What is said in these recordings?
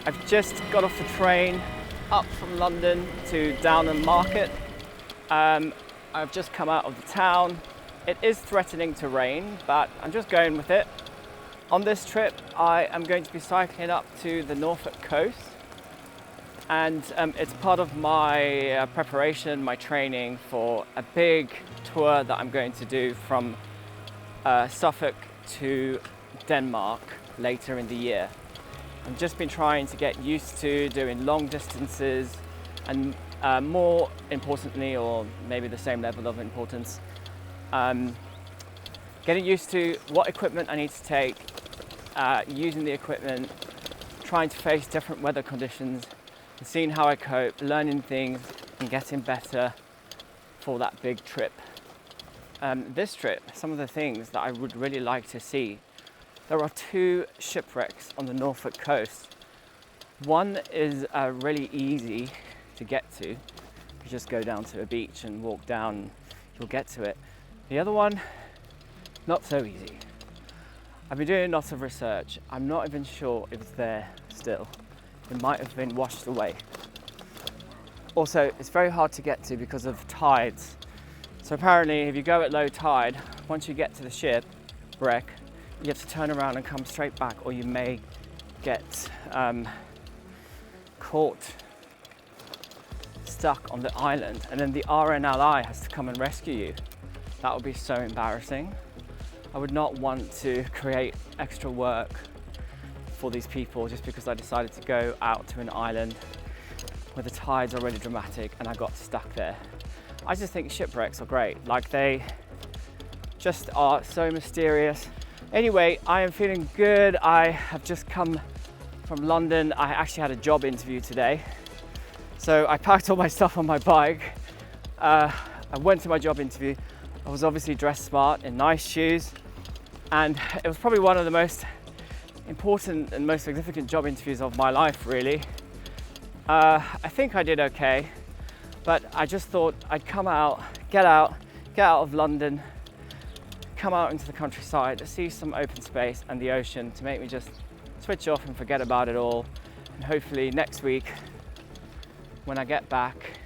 I've just got off the train up from London to Downham Market. I've just come out of the town. It is threatening to rain, but I'm just going with it. On this trip, I am going to be cycling up to the Norfolk coast, and it's part of my preparation, my training for a big tour that I'm going to do from Suffolk to Denmark later in the year. I've just been trying to get used to doing long distances and more importantly, or maybe the same level of importance, getting used to what equipment I need to take, using the equipment, trying to face different weather conditions, and seeing how I cope, learning things and getting better for that big trip. This trip, some of the things that I would really like to see, there are 2 shipwrecks on the Norfolk coast. One is really easy to get to. You just go down to a beach and walk down, you'll get to it. The other one, not so easy. I've been doing lots of research. I'm not even sure if it's there still. It might have been washed away. Also, it's very hard to get to because of tides. So apparently, if you go at low tide, once you get to the shipwreck, you have to turn around and come straight back, or you may get caught stuck on the island, and then the RNLI has to come and rescue you. That would be so embarrassing. I would not want to create extra work for these people just because I decided to go out to an island where the tides are really dramatic and I got stuck there. I just think shipwrecks are great. Like, they just are so mysterious. Anyway, I am feeling good. I have just come from London. I actually had a job interview today. So I packed all my stuff on my bike. I went to my job interview. I was obviously dressed smart in nice shoes. And it was probably one of the most important and most significant job interviews of my life, really. I think I did okay, but I just thought I'd come out, get out of London, come out into the countryside, see some open space and the ocean to make me just switch off and forget about it all. And hopefully next week, when I get back,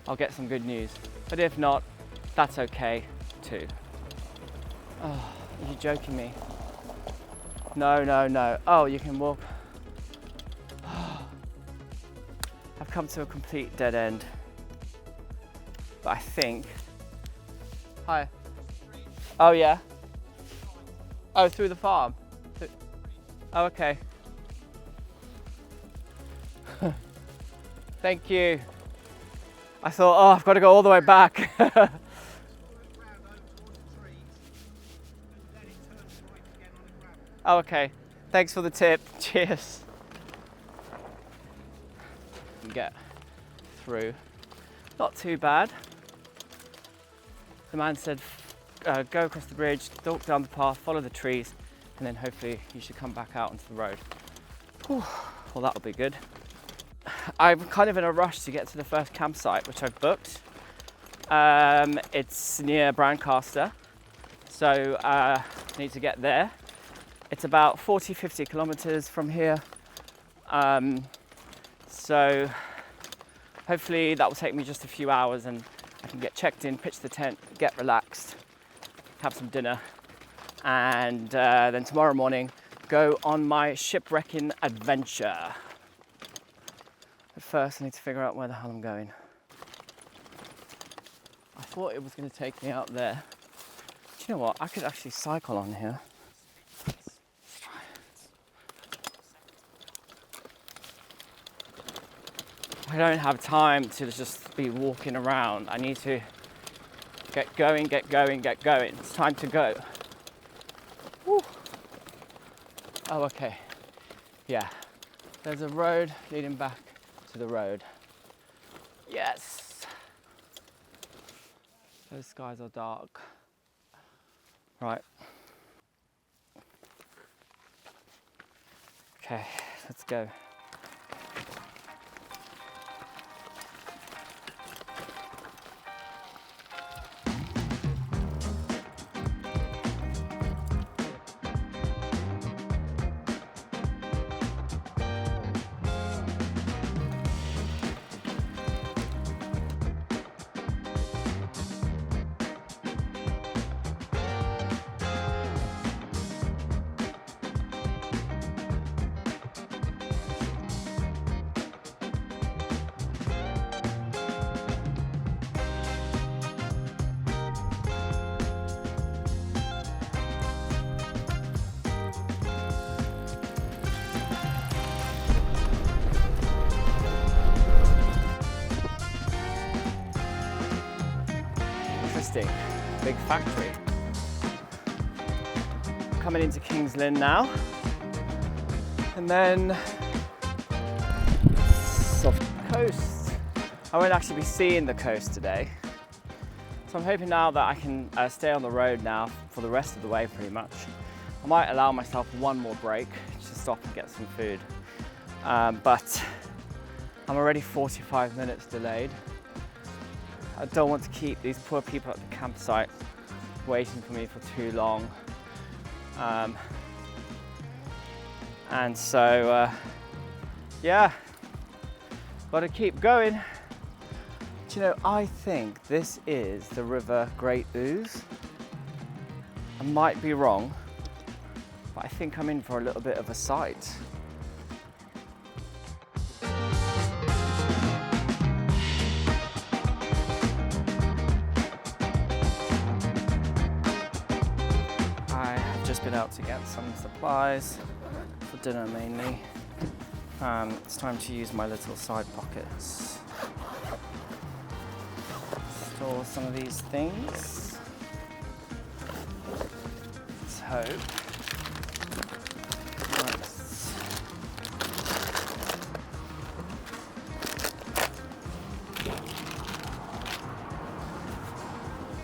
I'll get some good news. But if not, that's okay too. Oh, are you joking me? No. Oh, you can walk. I've come to a complete dead end. But I think... Hi. Oh yeah? Oh, through the farm? Oh, okay. Thank you. I thought, oh, I've got to go all the way back. Oh, okay. Thanks for the tip. Cheers. Get through. Not too bad. The man said, go across the bridge, walk down the path, follow the trees, and then hopefully you should come back out onto the road. Whew. Well, that'll be good. I'm kind of in a rush to get to the first campsite, which I've booked. It's near Brancaster, so I need to get there. It's about 40-50 kilometers from here. So hopefully that will take me just a few hours and I can get checked in, pitch the tent, get relaxed, have some dinner, and then tomorrow morning go on my shipwrecking adventure. But first I need to figure out where the hell I'm going. I thought it was going to take me out there. Do you know what? I could actually cycle on here. Let's try it. I don't have time to just be walking around. I need to get going. It's time to go. Woo. Oh, okay. Yeah. There's a road leading back to the road. Yes. Those skies are dark. Right. Okay, let's go. big factory. Coming into King's Lynn now, and then off the coast. I won't actually be seeing the coast today, so I'm hoping now that I can stay on the road now for the rest of the way pretty much. I might allow myself one more break to stop and get some food, but I'm already 45 minutes delayed. I don't want to keep these poor people at the campsite waiting for me for too long. And so, yeah, gotta keep going. Do you know, I think this is the River Great Ouse. I might be wrong, but I think I'm in for a little bit of a sight. Been out to get some supplies for dinner mainly. It's time to use my little side pockets. Store some of these things. Let's hope.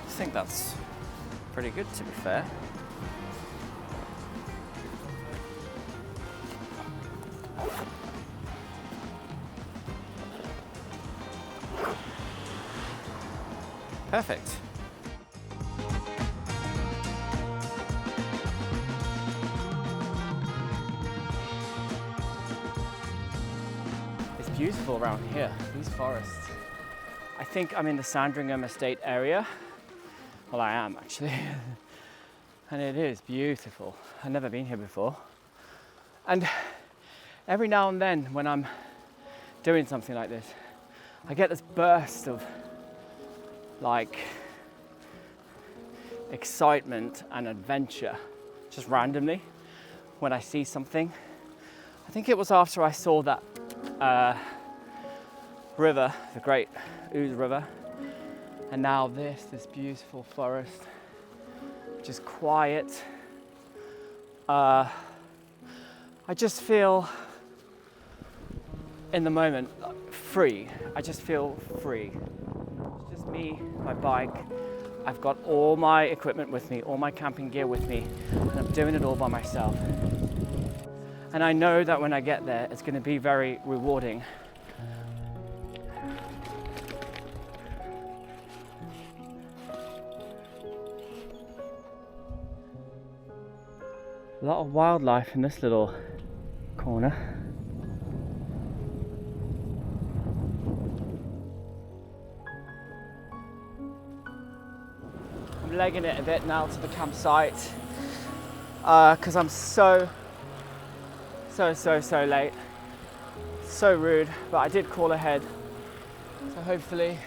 I think that's pretty good, to be fair. Perfect. It's beautiful around here, these forests. I think I'm in the Sandringham estate area. Well, I am actually. And it is beautiful. I've never been here before. And every now and then when I'm doing something like this, I get this burst of like excitement and adventure just randomly when I see something. I think it was after I saw that river, the Great Ouse River, and now this beautiful forest, just quiet. I just feel in the moment free. I just feel free. It's just me, my bike. I've got all my equipment with me, all my camping gear with me, and I'm doing it all by myself. And I know that when I get there, it's going to be very rewarding. A lot of wildlife in this little corner. I'm legging it a bit now to the campsite because I'm so late. So rude, but I did call ahead, so hopefully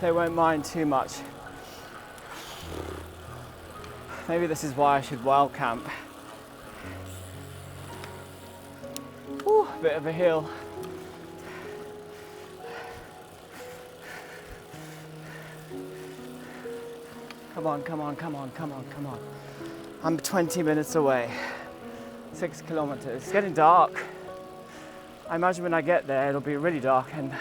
they won't mind too much. Maybe this is why I should wild camp. Ooh, a bit of a hill. Come on, come on, come on, come on, come on. I'm 20 minutes away. 6 kilometers. It's getting dark. I imagine when I get there, it'll be really dark and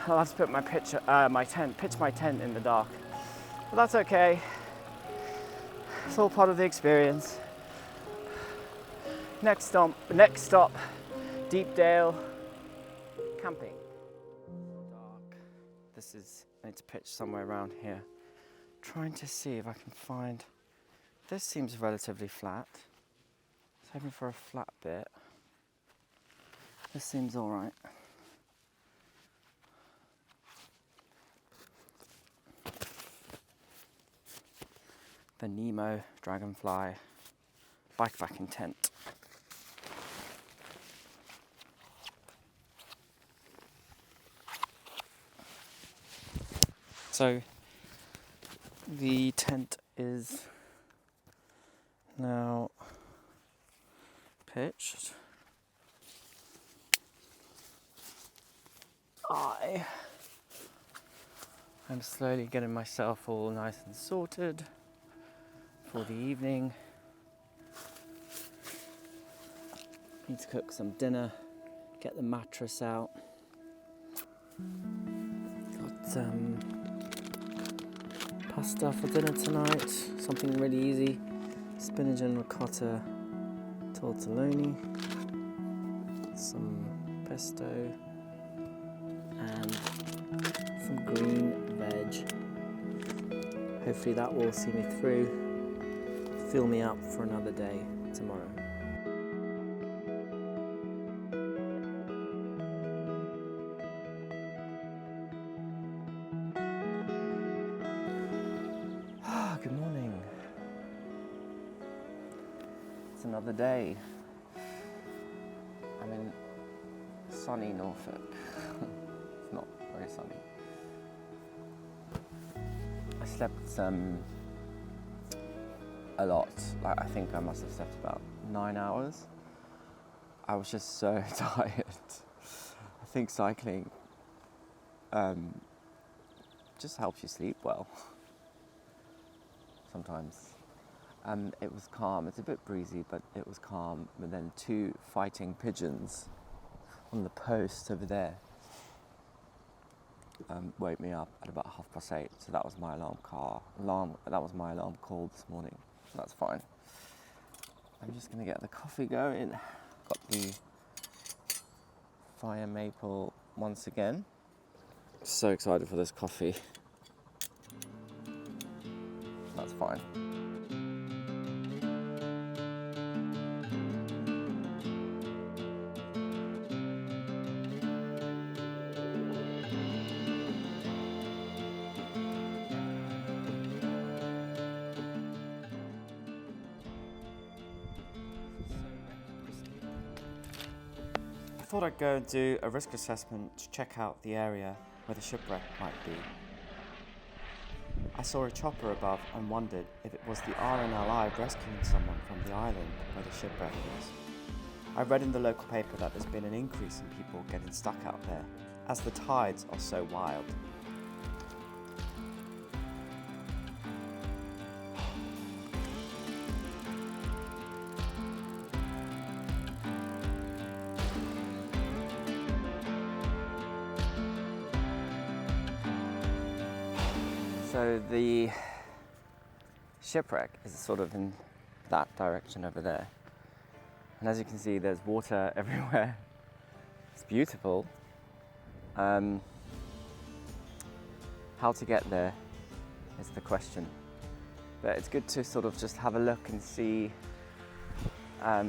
I'll have to put pitch my tent in the dark. But that's okay. It's all part of the experience. Next stop, Deepdale camping. Dark. I need to pitch somewhere around here. Trying to see if I can find. This seems relatively flat. I was hoping for a flat bit. This seems all right. The Nemo Dragonfly Bikepacking tent. So the tent is now pitched. I'm slowly getting myself all nice and sorted for the evening. Need to cook some dinner, get the mattress out. Got pasta for dinner tonight, something really easy. Spinach and ricotta tortellini, some pesto and some green veg. Hopefully that will see me through, fill me up for another day tomorrow. Good morning. It's another day. I'm in sunny Norfolk. It's not very sunny. I slept a lot. Like, I think I must have slept about 9 hours. I was just so tired. I think cycling just helps you sleep well. Sometimes. It was calm. It's a bit breezy, but it was calm. But then 2 fighting pigeons on the post over there woke me up at about 8:30. So that was my alarm call this morning. That's fine. I'm just gonna get the coffee going. Got the fire maple once again. So excited for this coffee. That's fine. I thought I'd go and do a risk assessment to check out the area where the shipwreck might be. I saw a chopper above and wondered if it was the RNLI rescuing someone from the island where the shipwreck is. I read in the local paper that there's been an increase in people getting stuck out there, as the tides are so wild. So the shipwreck is sort of in that direction over there. And as you can see, there's water everywhere. It's beautiful. How to get there is the question. But it's good to sort of just have a look and see how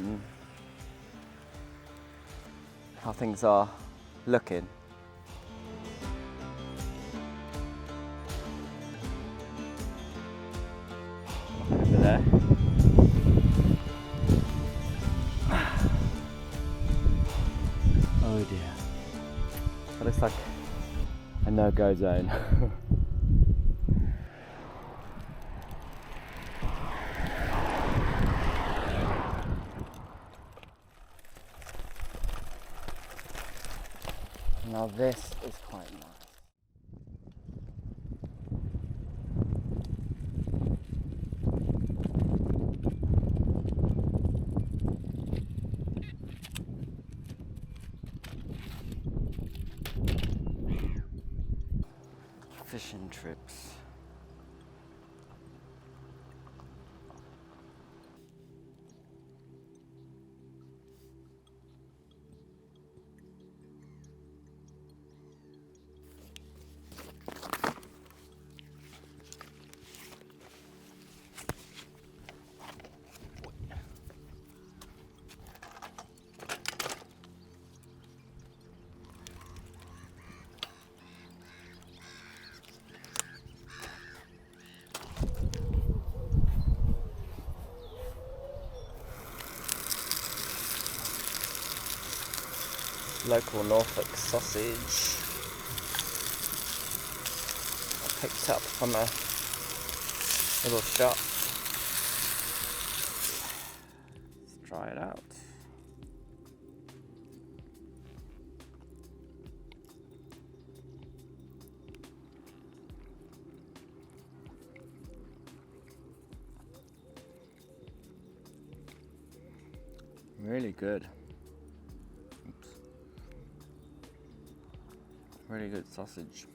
things are looking. Over there. Oh dear. That looks like a no-go zone. Now this is quite nice. Fishing trips. Local Norfolk sausage. I picked up from a little shop. Let's try it out. Really good. Oops. Really good sausage.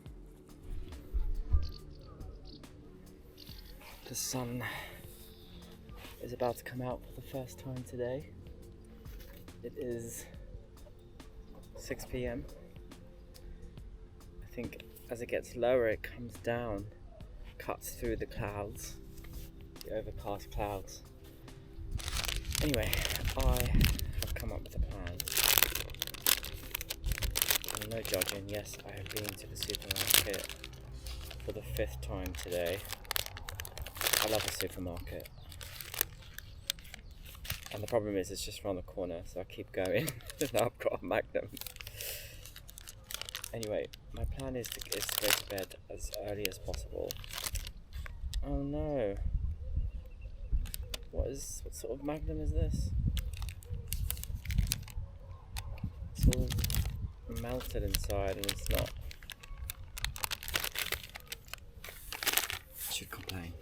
The sun is about to come out for the first time today. It is 6 p.m. I think as it gets lower it comes down, cuts through the clouds, the overcast clouds. Anyway, I have come up with a plan. And no judging, yes, I have been to the supermarket for the 5th time today. I love the supermarket. And the problem is it's just around the corner, so I keep going. Now I've got a Magnum. Anyway, my plan is to go to bed as early as possible. Oh no. What sort of Magnum is this? It's all melted inside and it's not. I should complain.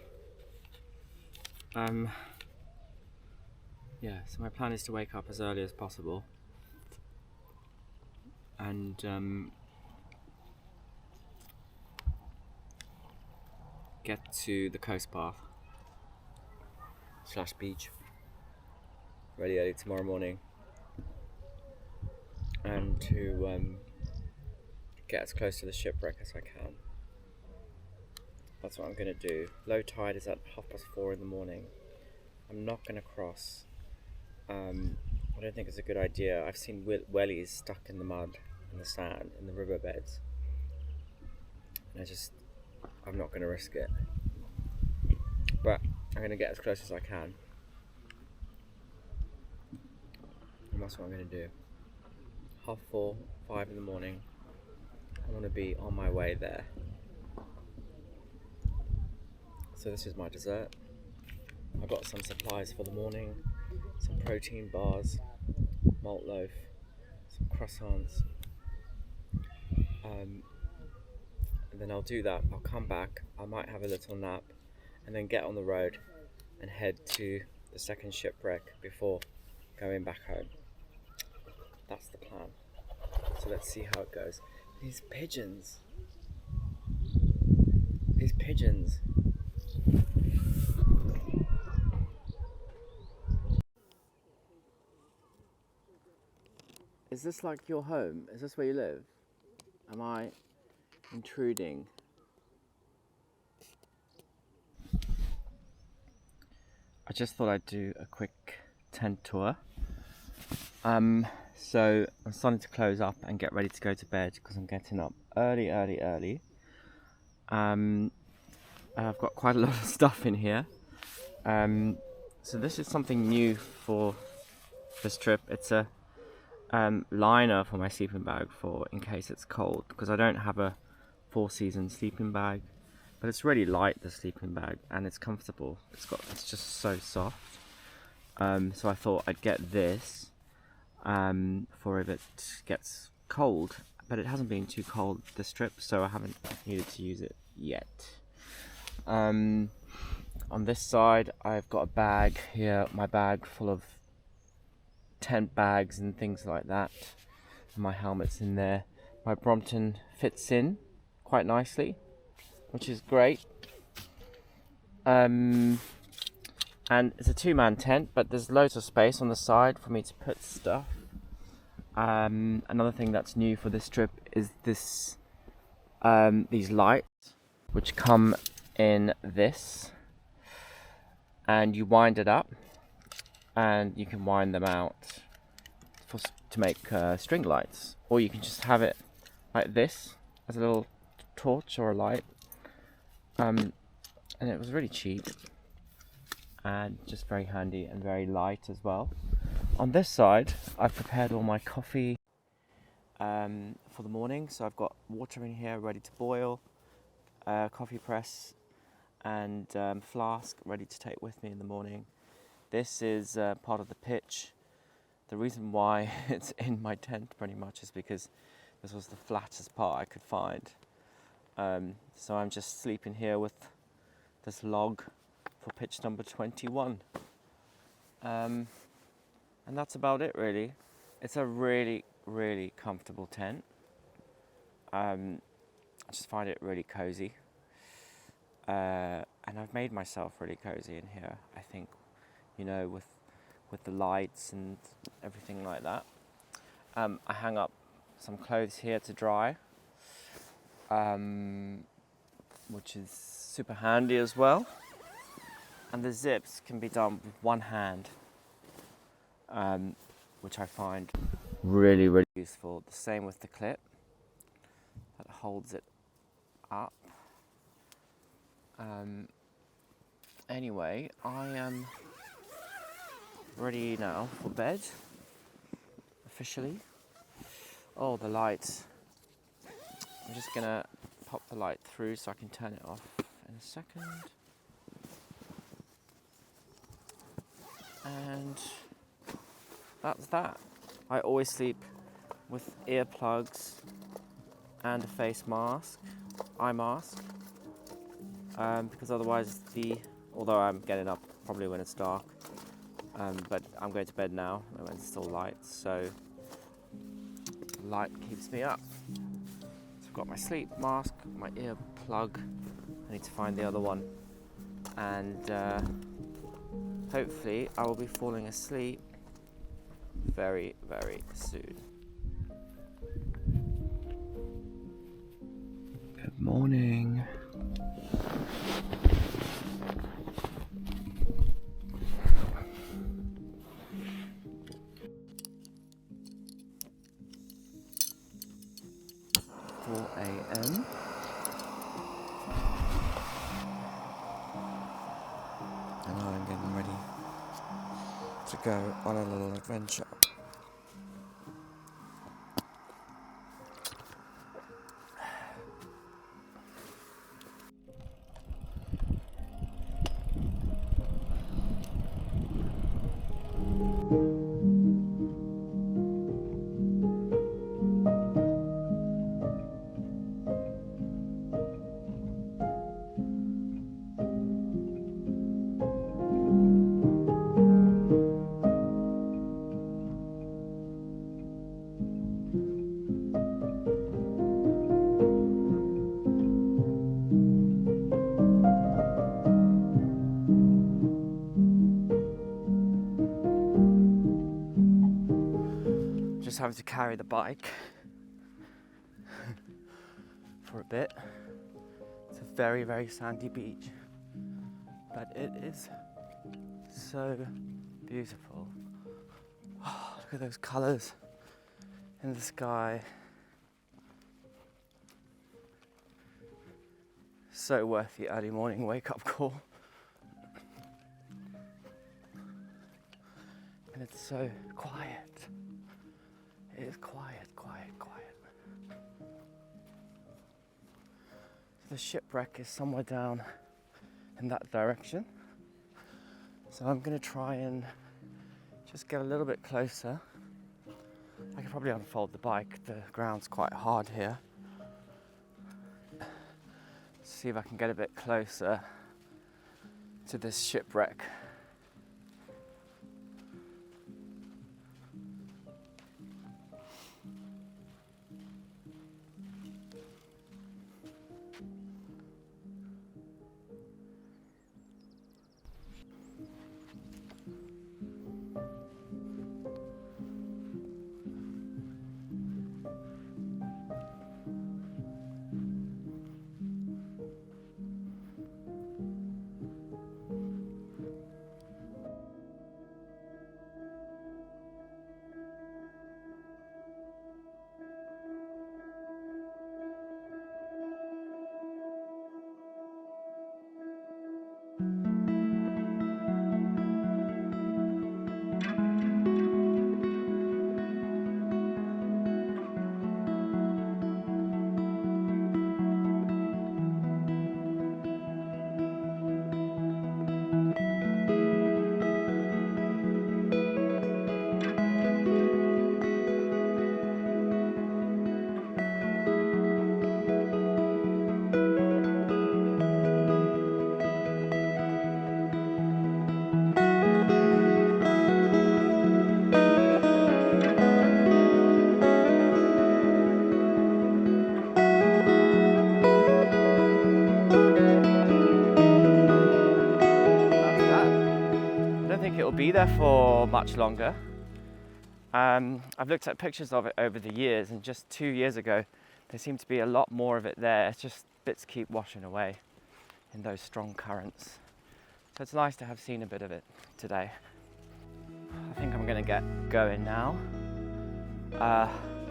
Yeah, so my plan is to wake up as early as possible and get to the coast path / beach really early tomorrow morning, and to get as close to the shipwreck as I can. That's what I'm going to do. Low tide is at 4:30 in the morning. I'm not going to cross. I don't think it's a good idea. I've seen wellies stuck in the mud, in the sand, in the riverbeds, and I'm not going to risk it. But I'm going to get as close as I can, and that's what I'm going to do. 4:30, 5 in the morning, I want to be on my way there. So this is my dessert. I've got some supplies for the morning, some protein bars, malt loaf, some croissants, and then I'll do that. I'll come back, I might have a little nap, and then get on the road and head to the second shipwreck before going back home. That's the plan. So let's see how it goes. These pigeons. Is this like your home? Is this where you live? Am I intruding? I just thought I'd do a quick tent tour. So I'm starting to close up and get ready to go to bed because I'm getting up early. I've got quite a lot of stuff in here. So this is something new for this trip. It's a liner for my sleeping bag for in case it's cold, because I don't have a 4-season sleeping bag, but it's really light, the sleeping bag, and it's comfortable. It's just so soft. So I thought I'd get this for if it gets cold, but it hasn't been too cold this trip, so I haven't needed to use it yet. On this side I've got a bag here, my bag full of tent bags and things like that, and my helmet's in there. My Brompton fits in quite nicely, which is great. And it's a 2-man tent, but there's loads of space on the side for me to put stuff. Another thing that's new for this trip is these lights, which come in this, and you wind it up and you can wind them out to make string lights, or you can just have it like this as a little torch or a light. And it was really cheap and just very handy and very light as well. On this side I've prepared all my coffee for the morning, so I've got water in here ready to boil, coffee press and flask ready to take with me in the morning. This is part of the pitch. The reason why it's in my tent pretty much is because this was the flattest part I could find. So I'm just sleeping here with this log for pitch number 21. And that's about it really. It's a really, really comfortable tent. I just find it really cozy. And I've made myself really cozy in here, I think, you know, with the lights and everything like that. I hang up some clothes here to dry, which is super handy as well. And the zips can be done with one hand, which I find really, really useful. The same with the clip that holds it up. Anyway, I am ready now for bed, officially. Oh, the lights. I'm just gonna pop the light through so I can turn it off in a second. And that's that. I always sleep with earplugs and a face mask, eye mask, because otherwise although I'm getting up probably when it's dark, but I'm going to bed now when it's still light, so light keeps me up. So I've got my sleep mask, my ear plug. I need to find the other one, and hopefully I will be falling asleep very, very soon. Good morning. A.m. and I'm getting ready to go on a little adventure. Just having to carry the bike for a bit. It's a very, very sandy beach, but it is so beautiful. Oh, look at those colours in the sky. So worth the early morning wake-up call. And it's so quiet. It is quiet, quiet, quiet. The shipwreck is somewhere down in that direction. So I'm going to try and just get a little bit closer. I could probably unfold the bike. The ground's quite hard here. See if I can get a bit closer to this shipwreck. be there for much longer. I've looked at pictures of it over the years, and just 2 years ago there seemed to be a lot more of it there. It's just bits keep washing away in those strong currents. So it's nice to have seen a bit of it today. I think I'm gonna get going now.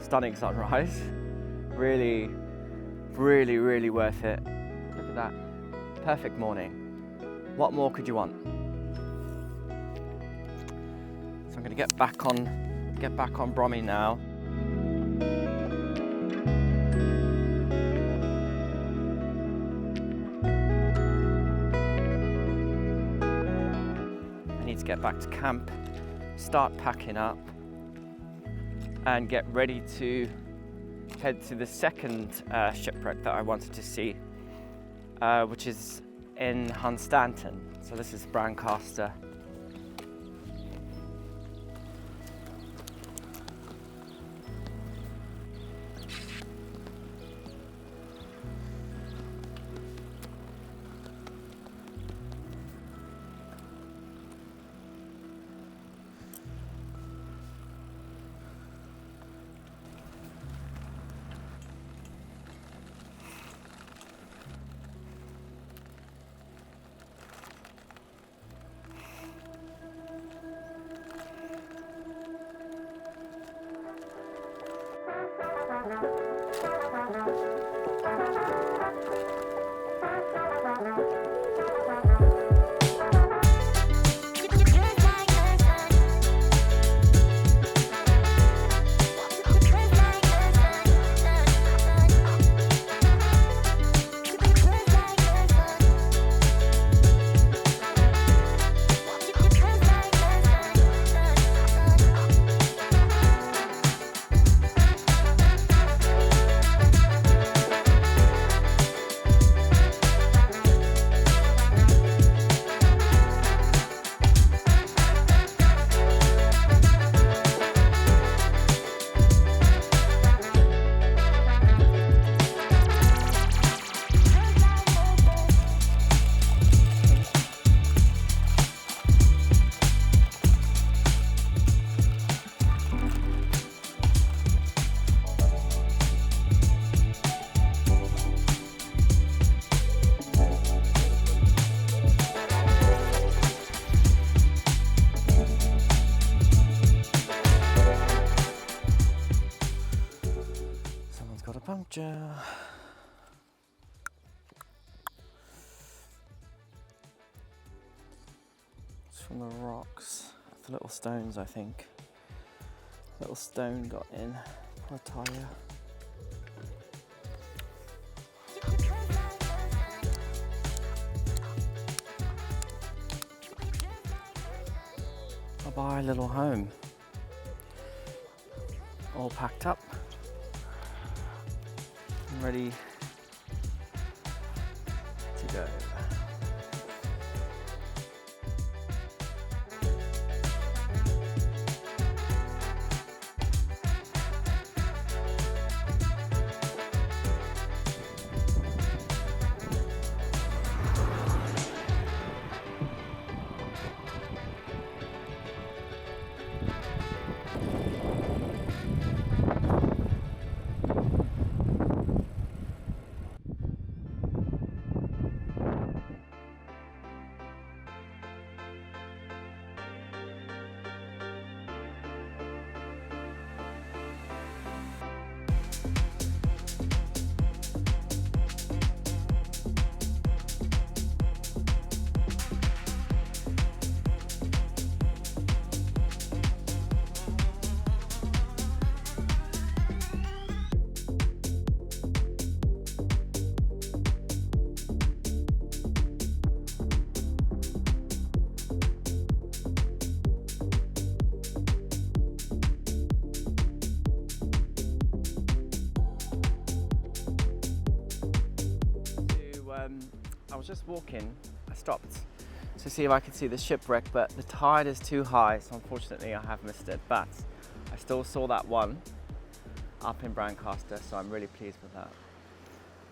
Stunning sunrise. Really, really, really worth it. Look at that. Perfect morning. What more could you want? So I'm gonna get back on Brommy now. Get back to camp, start packing up, and get ready to head to the second shipwreck that I wanted to see, which is in Hunstanton. So this is Brancaster. Puncture. It's from the rocks, the little stones, I think. Little stone got in for a tyre. Bye-bye, little home. All packed up. Ready to go. I was just walking, I stopped to see if I could see the shipwreck, but the tide is too high, so unfortunately I have missed it, but I still saw that one up in Brancaster, so I'm really pleased with that.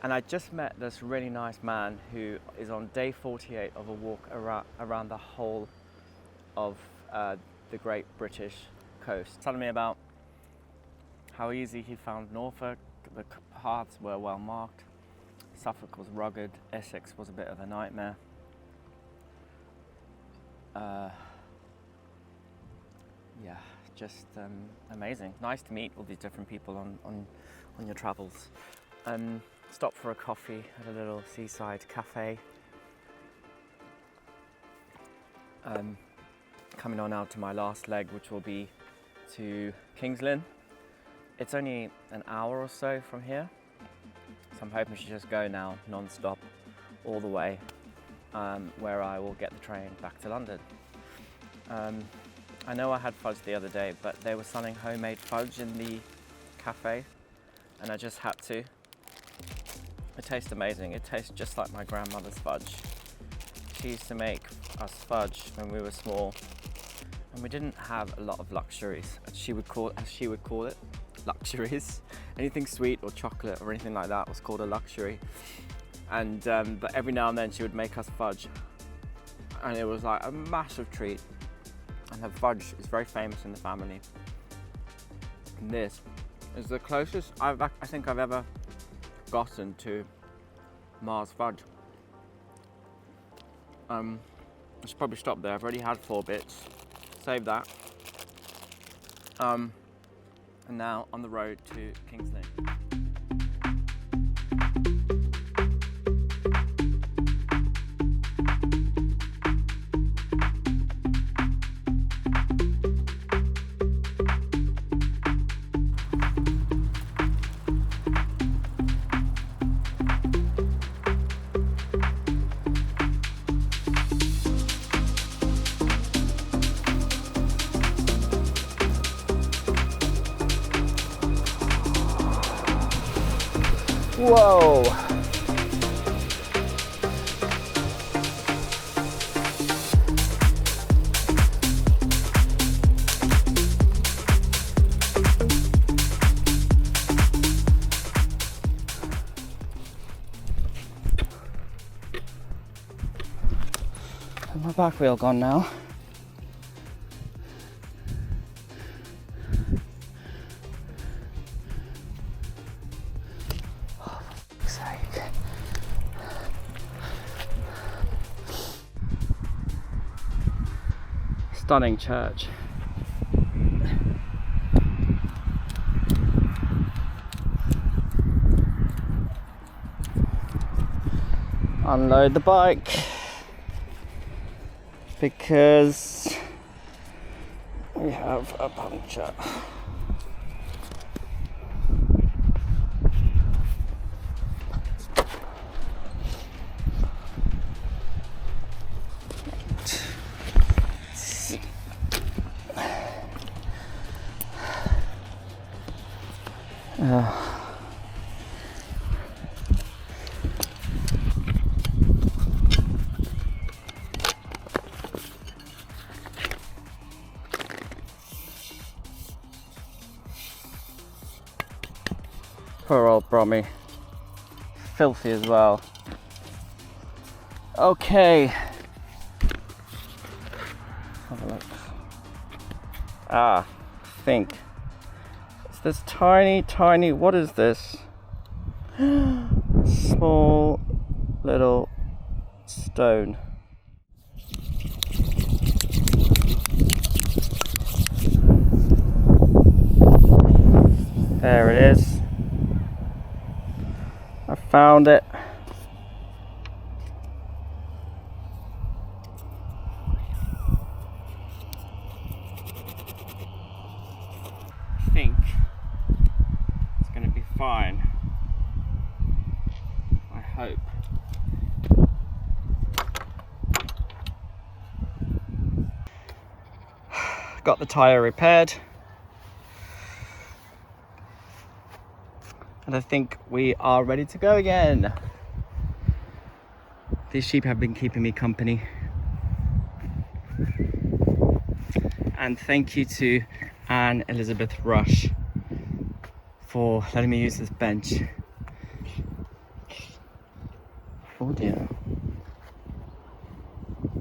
And I just met this really nice man who is on day 48 of a walk around the whole of the Great British coast. Telling me about how easy he found Norfolk. The paths were well marked. Suffolk was rugged. Essex was a bit of a nightmare. Yeah, just amazing. Nice to meet all these different people on your travels. Stopped for a coffee at a little seaside cafe. Coming on now to my last leg, which will be to King's Lynn. It's only an hour or so from here, so I'm hoping to just go now non-stop all the way, where I will get the train back to London. I know I had fudge the other day, but they were selling homemade fudge in the cafe, and I just had to. It tastes amazing. It tastes just like my grandmother's fudge. She used to make us fudge when we were small, and we didn't have a lot of luxuries, as she would call it, luxuries. Anything sweet or chocolate or anything like that was called a luxury. And but every now and then she would make us fudge, and it was like a massive treat. And her fudge is very famous in the family. And this is the closest I think I've ever gotten to Mars fudge. I should probably stop there. I've already had 4 bits. Save that. And now on the road to King's Lynn. Whoa! My back wheel gone now. Stunning church. Unload the bike because we have a puncture. Poor old Brommy. Filthy as well. Okay. Have a look. I think it's this tiny, what is this? Small little stone. There it is. I found it. I think it's going to be fine. I hope. Got the tyre repaired. And I think we are ready to go again. These sheep have been keeping me company. And thank you to Anne Elizabeth Rush for letting me use this bench. Oh dear.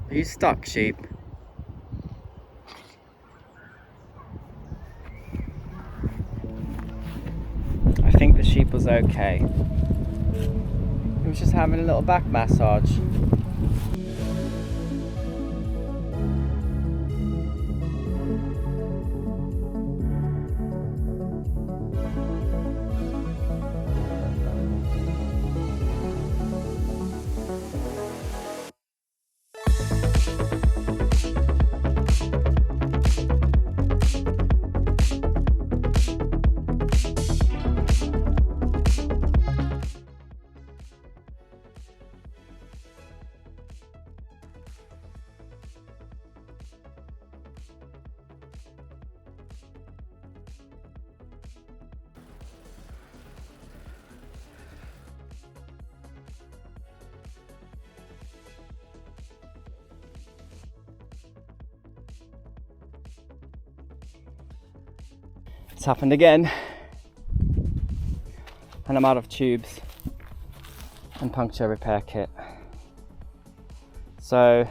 Are you stuck, sheep? think the sheep was okay. He was just having a little back massage. It's happened again, and I'm out of tubes and puncture repair kit. So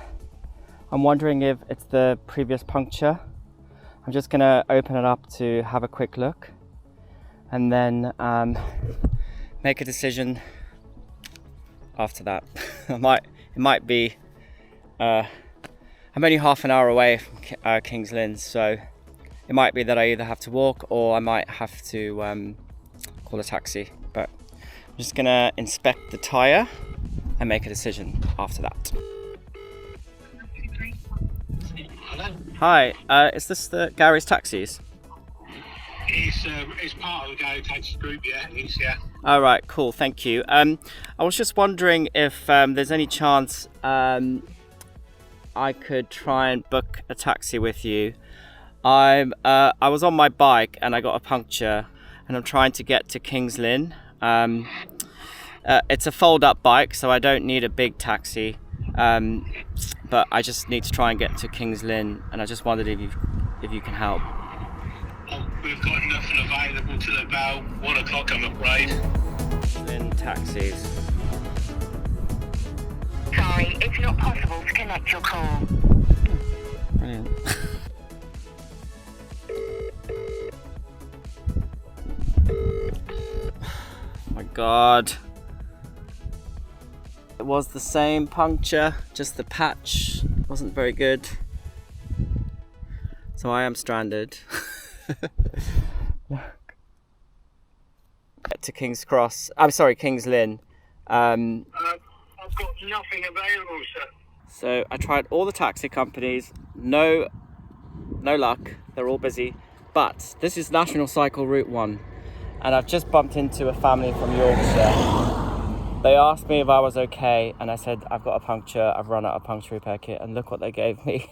I'm wondering if it's the previous puncture. I'm just gonna open it up to have a quick look and then make a decision after that. It might be I'm only half an hour away from King's Lynn, so it might be that I either have to walk or I might have to call a taxi. But I'm just gonna inspect the tyre and make a decision after that. Hello? Hi, is this the Gary's Taxis? It's part of the Gary Taxi group, yeah. Yeah. All right, cool, thank you. I was just wondering if there's any chance I could try and book a taxi with you. I was on my bike and I got a puncture and I'm trying to get to King's Lynn. It's a fold-up bike, so I don't need a big taxi, but I just need to try and get to King's Lynn, and I just wondered if you can help. Oh, we've got nothing available till about 1 o'clock, I'm afraid. Lynn taxis. Sorry, it's not possible to connect your call. Brilliant. Oh my god. It was the same puncture, just the patch wasn't very good. So I am stranded. Look. Get to King's Cross. I'm sorry, King's Lynn. I've got nothing available, sir. So I tried all the taxi companies, no luck, they're all busy. But this is National Cycle Route 1, and I've just bumped into a family from Yorkshire. They asked me if I was okay, and I said I've got a puncture, I've run out of puncture repair kit, and look what they gave me.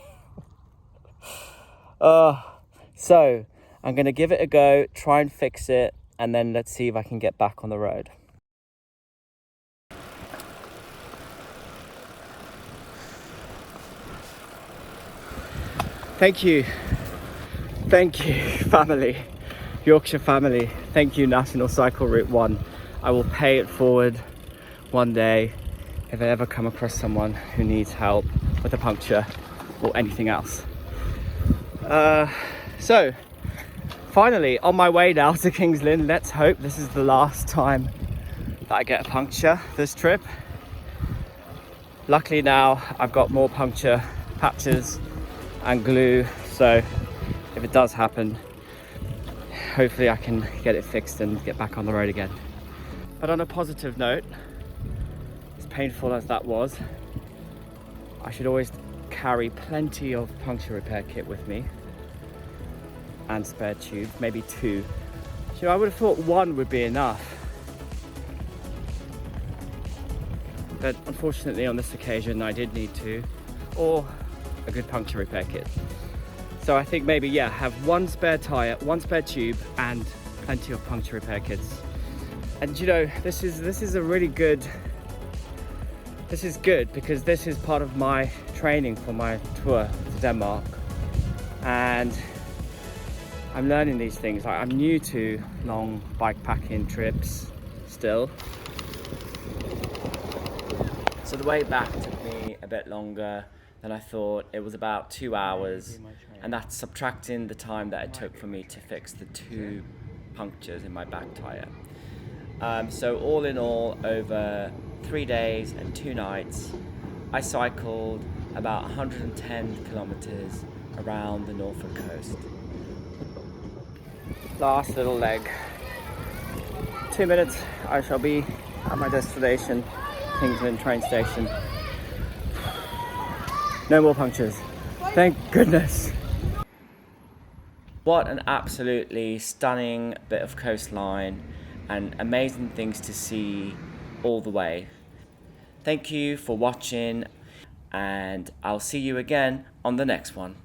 So I'm gonna give it a go, try and fix it, and then let's see if I can get back on the road. Thank you, family, Yorkshire family. Thank you, National Cycle Route 1. I will pay it forward one day if I ever come across someone who needs help with a puncture or anything else. So, finally, on my way now to King's Lynn. Let's hope this is the last time that I get a puncture this trip. Luckily now, I've got more puncture patches and glue, so if it does happen, hopefully I can get it fixed and get back on the road again. But on a positive note, as painful as that was, I should always carry plenty of puncture repair kit with me and spare tubes, maybe 2. So I would have thought 1 would be enough, but unfortunately on this occasion I did need 2, or a good puncture repair kit. So I think maybe, yeah, have 1 spare tyre, 1 spare tube, and plenty of puncture repair kits. And you know, this is a really good, this is good because this is part of my training for my tour to Denmark, and I'm learning these things. I'm new to long bikepacking trips still. So the way back took me a bit longer than I thought. It was about 2 hours, and that's subtracting the time that it took for me to fix the 2 punctures in my back tyre. So all in all, over 3 days and 2 nights, I cycled about 110 kilometres around the Norfolk coast. Last little leg. 2 minutes, I shall be at my destination, Kingsland train station. No more punctures. Thank goodness. What an absolutely stunning bit of coastline and amazing things to see all the way. Thank you for watching, and I'll see you again on the next one.